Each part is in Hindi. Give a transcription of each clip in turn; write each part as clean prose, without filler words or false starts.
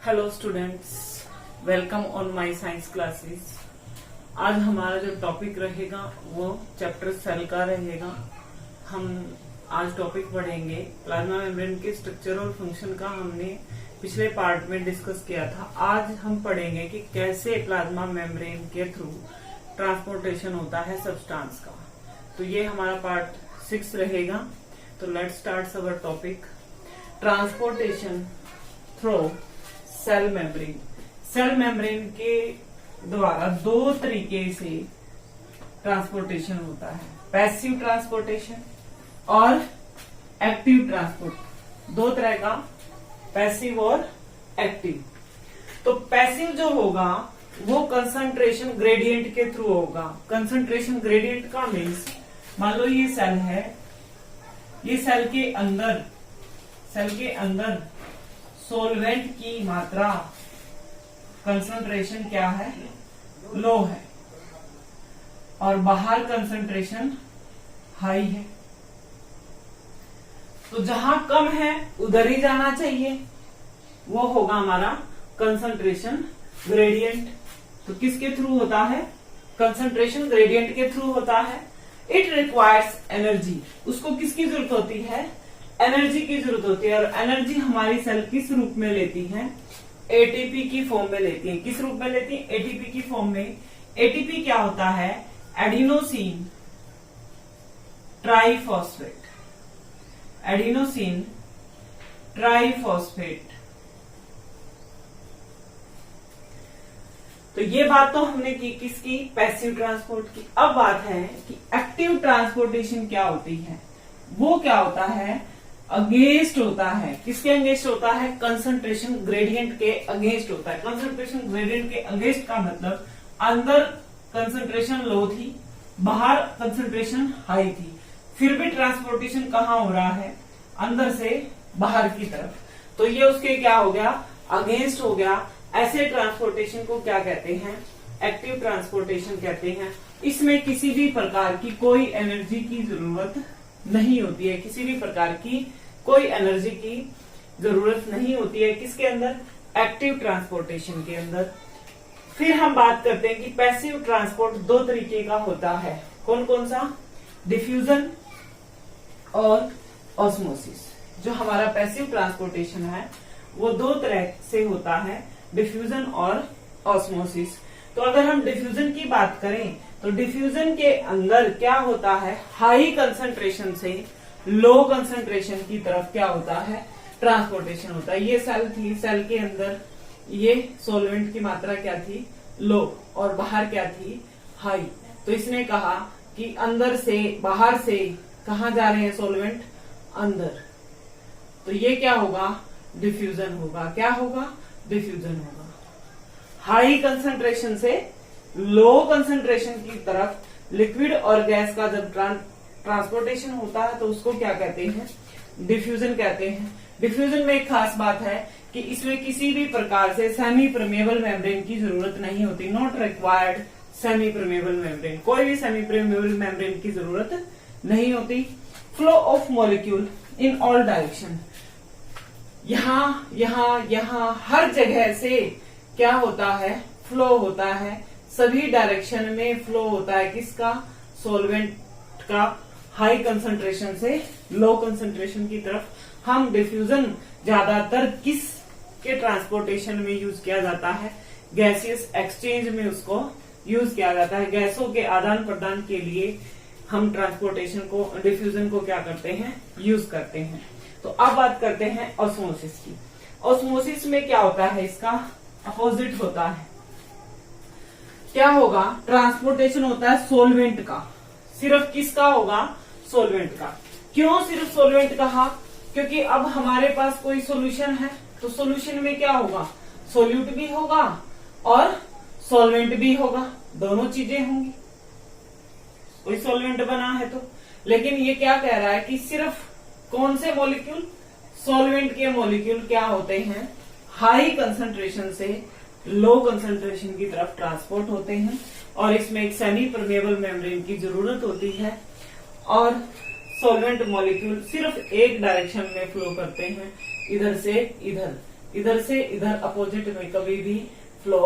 Hello students, welcome on my science classes. आज हमारा जो टॉपिक रहेगा वो चैप्टर सेल का रहेगा। हम आज टॉपिक पढ़ेंगे प्लाज्मा मेम्ब्रेन के स्ट्रक्चर और फंक्शन का। हमने पिछले पार्ट में डिस्कस किया था। आज हम पढ़ेंगे कि कैसे प्लाज्मा मेम्ब्रेन के थ्रू ट्रांसपोर्टेशन होता है सब्सटेंस का। तो ये हमारा पार्ट 6 रहेगा। तो let's start our topic. Transportation through cell membrane. Cell membrane के द्वारा दो तरीके से ट्रांसपोर्टेशन होता है, पैसिव ट्रांसपोर्टेशन और एक्टिव ट्रांसपोर्ट। दो तरह का, पैसिव और एक्टिव। तो पैसिव जो होगा वो कंसंट्रेशन ग्रेडियंट के थ्रू होगा। कंसंट्रेशन ग्रेडियंट का मीन्स, मान लो ये सेल है, ये सेल के अंदर सॉल्वेंट की मात्रा कंसंट्रेशन क्या है, लो है, और बाहर कंसंट्रेशन हाई है। तो जहां कम है उधर ही जाना चाहिए, वो होगा हमारा कंसंट्रेशन ग्रेडियंट। तो किसके थ्रू होता है? कंसंट्रेशन ग्रेडियंट के थ्रू होता है। It requires energy. उसको किसकी जरूरत होती है? एनर्जी की जरूरत होती है। और एनर्जी हमारी सेल किस रूप में लेती है? एटीपी की फॉर्म में लेती है। किस रूप में लेती है? एटीपी की फॉर्म में। एटीपी क्या होता है? Adenosine triphosphate. Adenosine triphosphate. तो ये बात तो हमने की किसकी? पैसिव ट्रांसपोर्ट की। अब बात है कि एक्टिव ट्रांसपोर्टेशन क्या होती है। वो क्या होता है? अगेंस्ट होता है। किसके अगेंस्ट होता है? कंसंट्रेशन ग्रेडियंट के अगेंस्ट होता है। कंसंट्रेशन ग्रेडियंट के अगेंस्ट का मतलब अंदर कंसंट्रेशन लो थी, बाहर कंसंट्रेशन हाई थी, फिर भी ट्रांसपोर्टेशन कहाँ हो रहा है? अंदर से बाहर की तरफ। तो ये उसके क्या हो गया? अगेंस्ट हो गया। ऐसे ट्रांसपोर्टेशन को क्या कहते हैं? एक्टिव ट्रांसपोर्टेशन कहते हैं। इसमें किसी भी प्रकार की कोई एनर्जी की जरूरत नहीं होती है। किसी भी प्रकार की कोई एनर्जी की जरूरत नहीं होती है। किसके अंदर? एक्टिव ट्रांसपोर्टेशन के अंदर। फिर हम बात करते हैं कि पैसिव ट्रांसपोर्ट दो तरीके का होता है। कौन कौन सा? डिफ्यूजन और ऑस्मोसिस। जो हमारा पैसिव ट्रांसपोर्टेशन है वो दो तरह से होता है, डिफ्यूजन और ऑस्मोसिस। तो अगर हम डिफ्यूजन की बात करें तो डिफ्यूजन के अंदर क्या होता है? हाई कंसंट्रेशन से लो कंसंट्रेशन की तरफ क्या होता है? ट्रांसपोर्टेशन होता है। ये सेल थी, सेल के अंदर ये सॉल्वेंट की मात्रा क्या थी? लो, और बाहर क्या थी? हाई। तो इसने कहा कि अंदर से बाहर से कहा जा रहे हैं सॉल्वेंट? अंदर। तो ये क्या होगा? डिफ्यूजन होगा। क्या होगा? डिफ्यूजन होगा। हाई कंसंट्रेशन से लो कंसंट्रेशन की तरफ लिक्विड और गैस का जब ट्रांसपोर्टेशन होता है तो उसको क्या कहते हैं? डिफ्यूजन कहते हैं। डिफ्यूजन में एक खास बात है कि इसमें किसी भी प्रकार से सेमी परमेबल मेम्ब्रेन की जरूरत नहीं होती। Not required semi permeable membrane. कोई भी सेमी परमेबल मेम्ब्रेन की जरूरत नहीं होती। Flow of molecule in all direction. यहाँ हर जगह से क्या होता है? फ्लो होता है। सभी डायरेक्शन में फ्लो होता है। किसका? सॉल्वेंट का। हाई कंसंट्रेशन से लो कंसंट्रेशन की तरफ। हम डिफ्यूजन ज्यादातर किस के ट्रांसपोर्टेशन में यूज किया जाता है? गैसियस एक्सचेंज में उसको यूज किया जाता है। गैसों के आदान प्रदान के लिए हम ट्रांसपोर्टेशन को, डिफ्यूजन को क्या करते हैं? यूज करते हैं। तो अब बात करते हैं ऑस्मोसिस की। ऑस्मोसिस में क्या होता है? इसका अपोजिट होता है। क्या होगा? ट्रांसपोर्टेशन होता है सॉल्वेंट का। सिर्फ किसका होगा? सॉल्वेंट का। क्यों सिर्फ सॉल्वेंट कहा? क्योंकि अब हमारे पास कोई सॉल्यूशन है तो सॉल्यूशन में क्या होगा? सोल्यूट भी होगा और सॉल्वेंट भी होगा। दोनों चीजें होंगी। कोई सॉल्वेंट बना है तो। लेकिन ये क्या कह रहा है कि सिर्फ कौन से मॉलिक्यूल? सॉल्वेंट के मॉलिक्यूल क्या होते हैं? हाई कंसंट्रेशन से लो कंसंट्रेशन की तरफ ट्रांसपोर्ट होते हैं। और इसमें एक सेमी परमेबल मेम्ब्रेन की जरूरत होती है। और सॉल्वेंट मॉलिक्यूल सिर्फ एक डायरेक्शन में फ्लो करते हैं, इधर से इधर। इधर से इधर अपोजिट में कभी भी फ्लो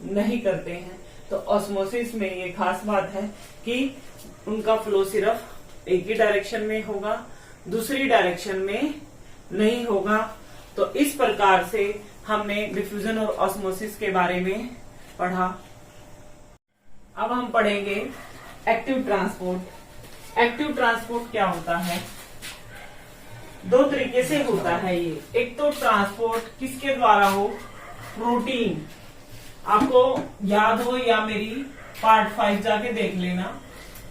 नहीं करते हैं। तो ऑस्मोसिस में ये खास बात है कि उनका फ्लो सिर्फ एक ही डायरेक्शन में होगा, दूसरी डायरेक्शन में नहीं होगा। तो इस प्रकार से हमने डिफ्यूजन और ऑस्मोसिस के बारे में पढ़ा। अब हम पढ़ेंगे एक्टिव ट्रांसपोर्ट। एक्टिव ट्रांसपोर्ट क्या होता है? दो तरीके से होता है ये। एक तो ट्रांसपोर्ट किसके द्वारा हो? प्रोटीन। आपको याद हो या मेरी पार्ट 5 जाके देख लेना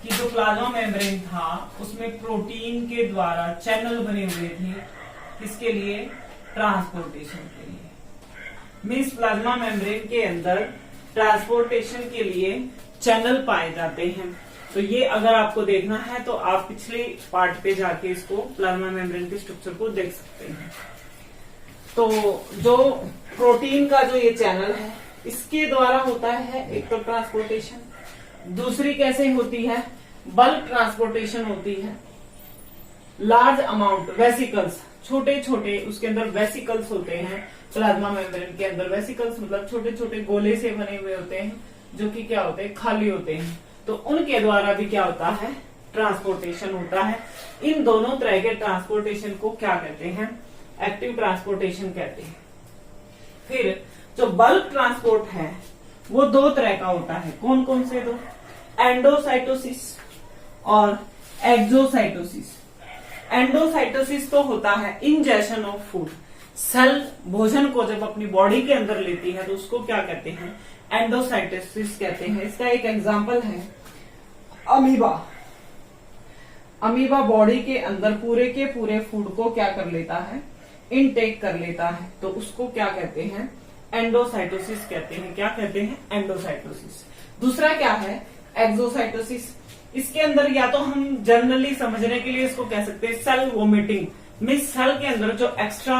कि जो प्लाज्मा मेम्ब्रेन था उसमें प्रोटीन के द्वारा चैनल बने हुए थे। किसके लिए? ट्रांसपोर्टेशन के लिए। मीन्स प्लाज्मा मेम्ब्रेन के अंदर ट्रांसपोर्टेशन के लिए चैनल पाए जाते हैं। तो ये अगर आपको देखना है तो आप पिछले पार्ट पे जाके इसको प्लाज्मा मेम्ब्रेन के स्ट्रक्चर को देख सकते हैं। तो जो प्रोटीन का जो ये चैनल है इसके द्वारा होता है एक तो ट्रांसपोर्टेशन, दूसरी कैसे होती है? बल्क ट्रांसपोर्टेशन होती है। लार्ज अमाउंट वेसिकल्स, छोटे छोटे उसके अंदर वेसिकल्स होते हैं। प्लाज्मा मेम्ब्रेन के अंदर वेसिकल्स मतलब छोटे छोटे गोले से बने हुए होते हैं जो कि क्या होते हैं? खाली होते हैं। तो उनके द्वारा भी क्या होता है? ट्रांसपोर्टेशन होता है। इन दोनों तरह के ट्रांसपोर्टेशन को क्या कहते हैं? एक्टिव ट्रांसपोर्टेशन कहते हैं। फिर जो बल्क ट्रांसपोर्ट है वो दो तरह का होता है। कौन कौन से दो? एंडोसाइटोसिस और एक्सोसाइटोसिस। एंडोसाइटोसिस तो होता है इंजेक्शन ऑफ फूड। सेल भोजन को जब अपनी बॉडी के अंदर लेती है तो उसको क्या कहते हैं? एंडोसाइटोसिस कहते हैं। इसका एक एग्जांपल है अमीबा। अमीबा बॉडी के अंदर पूरे के पूरे फूड को क्या कर लेता है? इनटेक कर लेता है। तो उसको क्या कहते हैं? एंडोसाइटोसिस कहते हैं। क्या कहते हैं? एंडोसाइटोसिस। दूसरा क्या है? एक्सोसाइटोसिस। इसके अंदर या तो हम जनरली समझने के लिए इसको कह सकते हैं सेल वोमिटिंग। मीन्स सेल के अंदर जो एक्स्ट्रा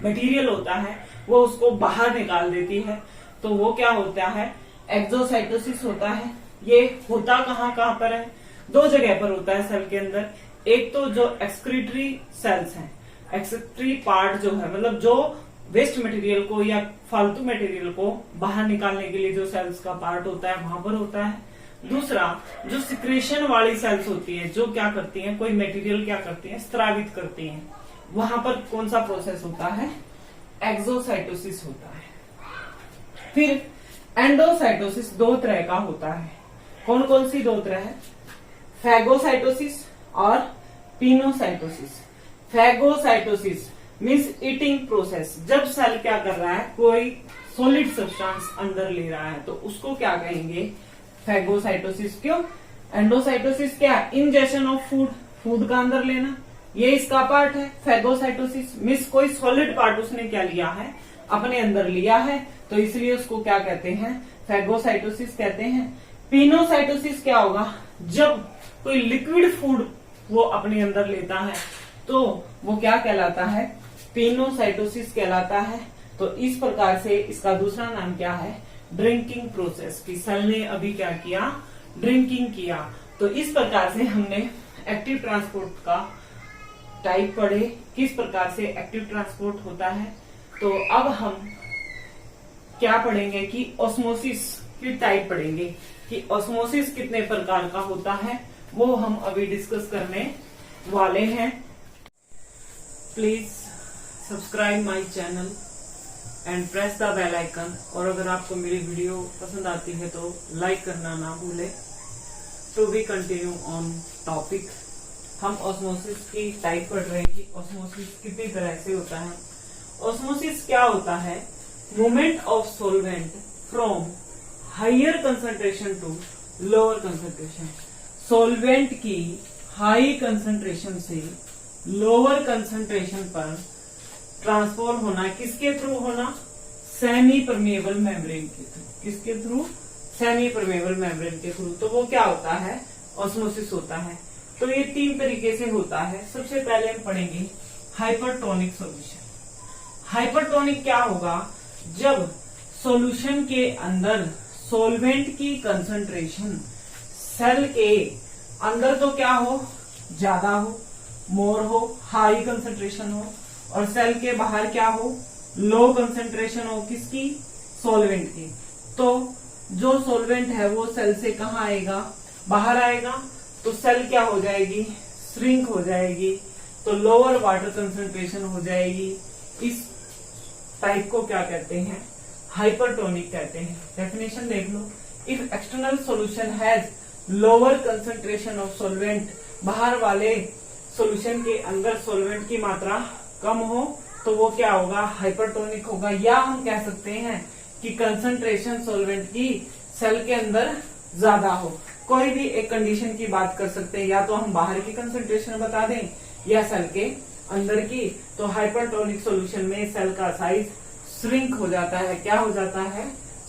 मटेरियल होता है वो उसको बाहर निकाल देती है। तो वो क्या होता है? एक्सोसाइटोसिस होता है। ये होता कहाँ पर है? दो जगह पर होता है सेल के अंदर। एक तो जो एक्सक्रीटरी सेल्स हैं, एक्सक्रीटरी पार्ट जो है मतलब जो वेस्ट मटेरियल को या फालतू मटेरियल को बाहर निकालने के लिए जो सेल्स का पार्ट होता है वहां पर होता है। दूसरा जो सिक्रेशन वाली सेल्स होती है जो क्या करती हैं? कोई मटेरियल क्या करती हैं? स्रावित करती हैं। वहां पर कौन सा प्रोसेस होता है? एक्सोसाइटोसिस होता है। फिर एंडोसाइटोसिस दो तरह का होता है। कौन कौन सी दो तरह है? फैगोसाइटोसिस और pinocytosis. Phagocytosis means eating process. जब सेल क्या कर रहा है? कोई सॉलिड सब्सटेंस अंदर ले रहा है तो उसको क्या कहेंगे? फैगोसाइटोसिस। क्यों? एंडोसाइटोसिस क्या? इंजेक्शन ऑफ फूड, फूड का अंदर लेना, ये इसका पार्ट है। फैगोसाइटोसिस मीन्स कोई सॉलिड पार्ट उसने क्या लिया है? अपने अंदर लिया है। तो इसलिए उसको क्या कहते हैं? फैगोसाइटोसिस कहते हैं। पिनोसाइटोसिस क्या होगा? जब कोई लिक्विड फूड वो अपने अंदर लेता है तो वो क्या कहलाता है? पिनोसाइटोसिस कहलाता है। तो इस प्रकार से इसका दूसरा नाम क्या है? Drinking process. की सेल ने अभी क्या किया? ड्रिंकिंग किया। तो इस प्रकार से हमने एक्टिव ट्रांसपोर्ट का टाइप पढ़े, किस प्रकार से एक्टिव ट्रांसपोर्ट होता है। तो अब हम क्या पढ़ेंगे कि ऑस्मोसिस की टाइप पढ़ेंगे कि ऑस्मोसिस कितने प्रकार का होता है वो हम अभी डिस्कस करने वाले हैं। Please subscribe my channel and press the bell icon. और अगर आपको मेरी वीडियो पसंद आती है तो लाइक करना ना भूलें। To be continue on topic. हम ऑस्मोसिस की टाइप पढ़ रहे हैं कि ऑस्मोसिस कितनी तरह से होता है। ऑस्मोसिस क्या होता है? Movement of solvent from higher concentration to lower concentration. Solvent की हाई कंसंट्रेशन से लोअर कंसंट्रेशन पर ट्रांसफर होना। किसके थ्रू होना? सेमी परमेबल मेम्ब्रेन के थ्रू। किसके थ्रू? सेमी परमेबल मेम्ब्रेन के थ्रू। तो वो क्या होता है? ऑस्मोसिस होता है। तो ये तीन तरीके से होता है। सबसे पहले हम पढ़ेंगे हाइपरटोनिक सॉल्यूशन। हाइपरटोनिक क्या होगा? जब सॉल्यूशन के अंदर सॉल्वेंट की कंसंट्रेशन सेल के अंदर तो क्या हो? ज्यादा हो, मोर हो, हाई कंसंट्रेशन हो, और सेल के बाहर क्या हो? लो कंसेंट्रेशन हो किसकी, सॉल्वेंट की। तो जो सॉल्वेंट है वो सेल से कहाँ आएगा, बाहर आएगा, तो सेल क्या हो जाएगी, श्रिंक हो जाएगी, तो लोअर वाटर कंसेंट्रेशन हो जाएगी। इस टाइप को क्या कहते हैं, हाइपरटोनिक कहते हैं। डेफिनेशन देख लो, if external solution has lower concentration of solvent, बाहर वाले सॉल्यूशन के अंदर सॉल्वेंट की मात्रा कम हो तो वो क्या होगा, हाइपरटोनिक होगा। या हम कह सकते हैं कि कंसंट्रेशन सॉल्वेंट की सेल के अंदर ज्यादा हो। कोई भी एक कंडीशन की बात कर सकते हैं, या तो हम बाहर की कंसंट्रेशन बता दें या सेल के अंदर की। तो हाइपरटोनिक सॉल्यूशन में सेल का साइज श्रिंक हो जाता है। क्या हो जाता है,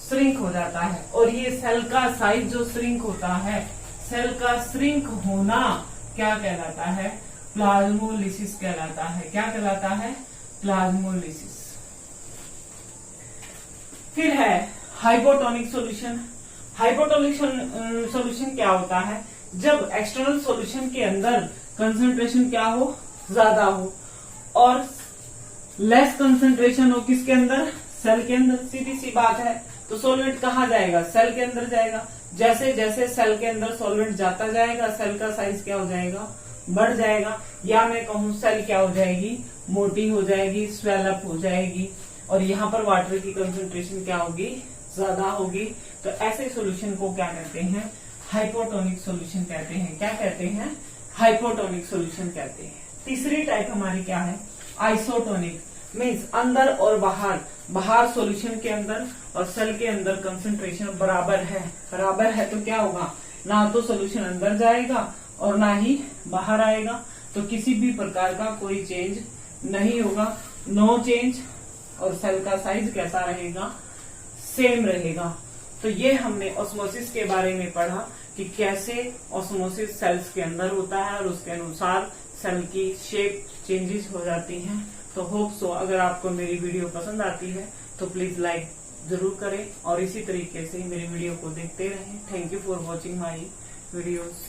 श्रिंक हो जाता है। और ये सेल का साइज जो श्रिंक होता है, सेल का श्रिंक होना क्या कहलाता है, प्लाज्मोलिसिस कहलाता है। क्या कहलाता है, प्लाज्मोलिसिस। फिर है हाइपोटोनिक सॉल्यूशन। हाइपोटोनिक सॉल्यूशन क्या होता है, जब एक्सटर्नल सॉल्यूशन के अंदर कंसंट्रेशन क्या हो, ज्यादा हो, और लेस कंसंट्रेशन हो किसके अंदर, सेल के अंदर। सीधी सी बात है, तो सॉल्वेंट कहाँ जाएगा, सेल के अंदर जाएगा। जैसे जैसे सेल के अंदर सॉल्वेंट जाता जाएगा, सेल का साइज क्या हो जाएगा, बढ़ जाएगा। या मैं कहूँ सेल क्या हो जाएगी, मोटी हो जाएगी, स्वेलअप हो जाएगी, और यहाँ पर वाटर की कंसंट्रेशन क्या होगी, ज्यादा होगी। तो ऐसे सॉल्यूशन को क्या कहते हैं, हाइपोटोनिक सॉल्यूशन कहते हैं। क्या कहते हैं, हाइपोटोनिक सॉल्यूशन कहते हैं। तीसरी टाइप हमारी क्या है, आइसोटोनिक। मीन्स अंदर और बाहर, बाहर सॉल्यूशन के अंदर और सेल के अंदर कंसंट्रेशन बराबर है। बराबर है तो क्या होगा, ना तो सॉल्यूशन अंदर जाएगा और ना ही बाहर आएगा, तो किसी भी प्रकार का कोई चेंज नहीं होगा, नो चेंज। और सेल का साइज कैसा रहेगा, सेम रहेगा। तो ये हमने ऑस्मोसिस के बारे में पढ़ा कि कैसे ऑस्मोसिस सेल्स के अंदर होता है और उसके अनुसार सेल की शेप चेंजेस हो जाती हैं। तो होप सो अगर आपको मेरी वीडियो पसंद आती है तो प्लीज लाइक जरूर करें और इसी तरीके से मेरी वीडियो को देखते रहें। Thank you for watching my videos.